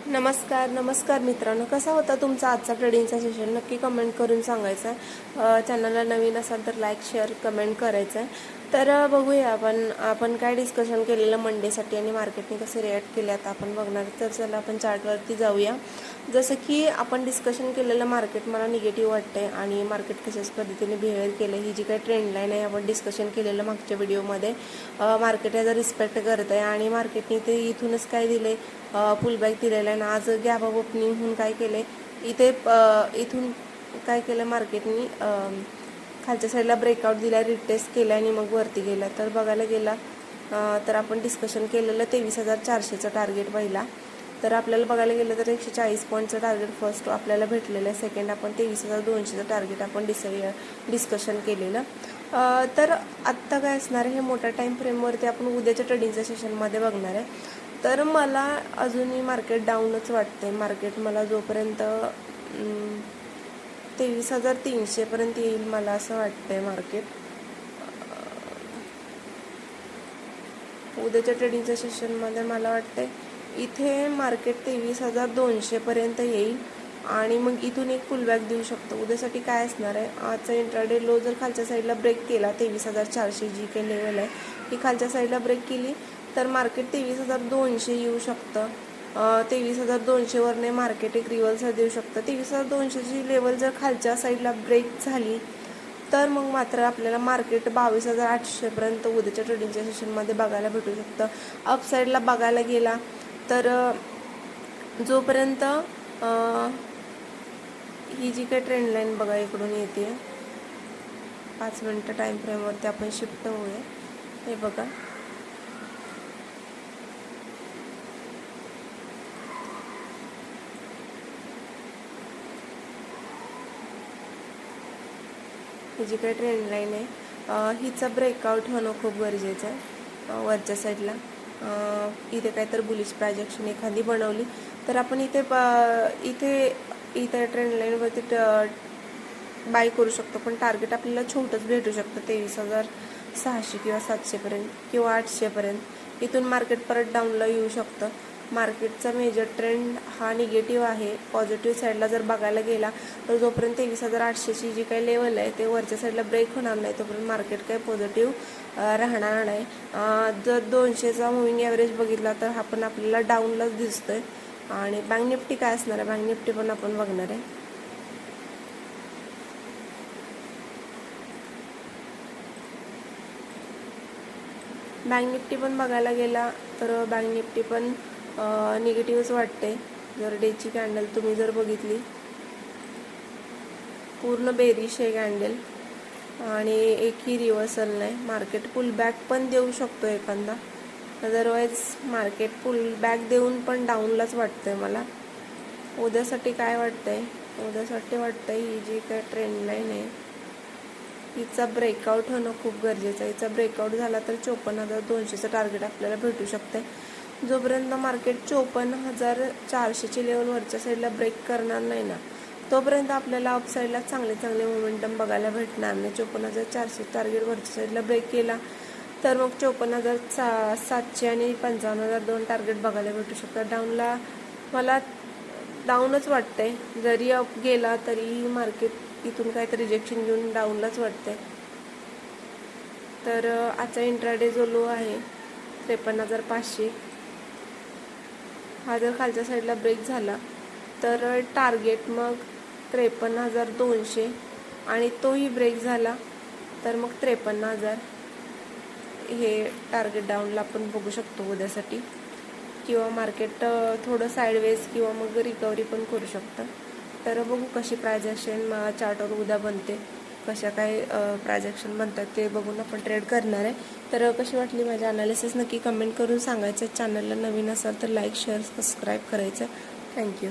नमस्कार मित्रांनो, कसा होता तुमचा आजचा ट्रेडिंगचा सेशन नक्की कमेंट करून सांगायचं आहे। चॅनलला नवीन असाल तर लाईक शेअर कमेंट करायचं आहे। तर बघूया आपण काय डिस्कशन केलेलं मंडेसाठी आणि मार्केटने कसे रिॲक्ट केले आता आपण बघणार। तर चला आपण चार्टवरती जाऊया। जसं की आपण डिस्कशन केलेलं मार्केट मला निगेटिव्ह वाटते आणि मार्केट कशाच पद्धतीने बिहेवियर केलं ही जी काही ट्रेंड लाईन आहे आपण डिस्कशन केलेलं मागच्या व्हिडिओमध्ये। मार्केट याचा रिस्पेक्ट करत आहे आणि मार्केटने ते इथूनच काय दिले, पुलबॅक दिलेला आहे ना। आज गॅप अप ओपनिंग होऊन काय केले इथे, इथून काय केलं मार्केटनी खालच्या साईडला ब्रेकआउट दिला, रिटेस्ट केला आणि मग वरती गेला। तर बघायला गेला तर आपण डिस्कशन केलेलं 23,400चं टार्गेट पहिला, तर आपल्याला बघायला गेलं तर 140 पॉईंटचं टार्गेट फर्स्ट आपल्याला भेटलेलं आहे। सेकंड आपण 23,200चं टार्गेट आपण डिस्कशन केलेलं। तर आत्ता काय असणार आहे, हे मोठ्या टाईम फ्रेमवरती आपण उद्याच्या ट्रेडिंगच्या सेशनमध्ये बघणार आहे। तर मला अजूनही मार्केट डाऊनच वाटते। मार्केट मला जोपर्यंत 23,300पर्यंत येईल मला असं वाटतंय मार्केट उद्याच्या ट्रेडिंगच्या सेशनमध्ये। मला वाटतंय इथे मार्केट 23,200पर्यंत येईल आणि मग इथून एक पुलबॅक देऊ शकतो। उद्यासाठी काय असणार आहे, आजचा इंट्राडे लो जर खालच्या साईडला ब्रेक केला 23,400 जी काही लेवल आहे ही खालच्या साईडला ब्रेक केली तर मार्केट 23,200 येऊ शकतं। 23,200वरने मार्केट एक रिव्हर्सल देऊ शकतं। 23,200ची लेवल जर खालच्या साईडला ब्रेक झाली तर मग मात्र आपल्याला मार्केट 22,800पर्यंत उद्याच्या ट्रेडिंगच्या सेशनमध्ये बघायला भेटू शकतं। अपसाईडला बघायला गेला तर जोपर्यंत ही जी काही ट्रेंड लाईन बघा इकडून येते 5 मिनिटं टाईम फ्रेमवरती आपण शिफ्ट होऊया। हे बघा ही जी काही ट्रेंड लाईन आहे हिचा ब्रेकआउट होणं खूप गरजेचं आहे। वरच्या साईडला इथे काहीतरी बुलिश प्रायजेक्शन एखादी बनवली तर आपण इथे ट्रेंड लाईनवरती बाय करू शकतो, पण टार्गेट आपल्याला छोटंच भेटू शकतं 23,600 किंवा 700पर्यंत किंवा 800पर्यंत। इथून मार्केट परत डाऊनला येऊ शकतं। मार्केटचा मेजर ट्रेंड हा निगेटिव्ह आहे। पॉझिटिव्ह साईडला जर बघायला गेला तर जोपर्यंत 23,800ची जी काही लेवल आहे ते वरच्या साईडला ब्रेक होणार नाही तोपर्यंत मार्केट काही पॉझिटिव्ह राहणार नाही। जर 200चा मुव्हिंग ॲव्हरेज बघितला तर हा पण आपल्याला डाऊनलाच दिसतोय। आणि बँक निफ्टी काय असणार आहे, बँक निफ्टी पण आपण बघणार आहे। बँक निफ्टी पण बघायला गेला तर बँक निफ्टी पण निगेटिव्हच वाटते। जर डेची कॅन्डल तुम्ही जर बघितली पूर्ण बेरिश आहे कॅन्डल आणि एकही रिव्हर्सल नाही। मार्केट पुल बॅक पण देऊ शकतो एखादा, अदरवाईज मार्केट पुल बॅक देऊन पण डाऊनलाच वाटतंय मला। उद्यासाठी काय वाटतंय, उद्यासाठी वाटतंय ही जी काय ट्रेंड लाईन आहे हिचा ब्रेकआउट होणं खूप गरजेचं आहे। हिचा ब्रेकआउट झाला तर 54,200चं टार्गेट आपल्याला भेटू शकते। जोपर्यंत मार्केट 54,400ची लेवल वरच्या साईडला ब्रेक करणार नाही ना तोपर्यंत आपल्याला अपसाईडला चांगले मोमेंटम बघायला भेटणार नाही। 54,400 टार्गेट वरच्या साईडला ब्रेक केला तर मग 54,700 आणि 55,002 टार्गेट बघायला भेटू शकतात। डाऊनला मला डाऊनच वाटतंय, जरी अप गेला तरी मार्केट इथून काहीतरी रिजेक्शन घेऊन डाऊनलाच वाटतंय। तर आजचा इंट्राडे जो लो आहे 53,500 हा जर खालच्या साईडला ब्रेक झाला तर टार्गेट मग 53,200 आणि तोही ब्रेक झाला तर मग 53,000 हे टार्गेट डाऊनला आपण बघू शकतो उद्यासाठी। किंवा मार्केट थोडं साईडवेज किंवा मग रिकव्हरी पण करू शकतं। तर बघू कशी प्रायजेक्शन चार्टवर उद्या बनते, कशा काय प्रायजेक्शन बनतात ते बघून आपण ट्रेड करणार आहे। तर कशी वाटली माझी अनालिसिस नक्की कमेंट करून सांगायचं। चॅनलला नवीन असाल तर लाईक शेअर सबस्क्राईब करायचं। थँक्यू।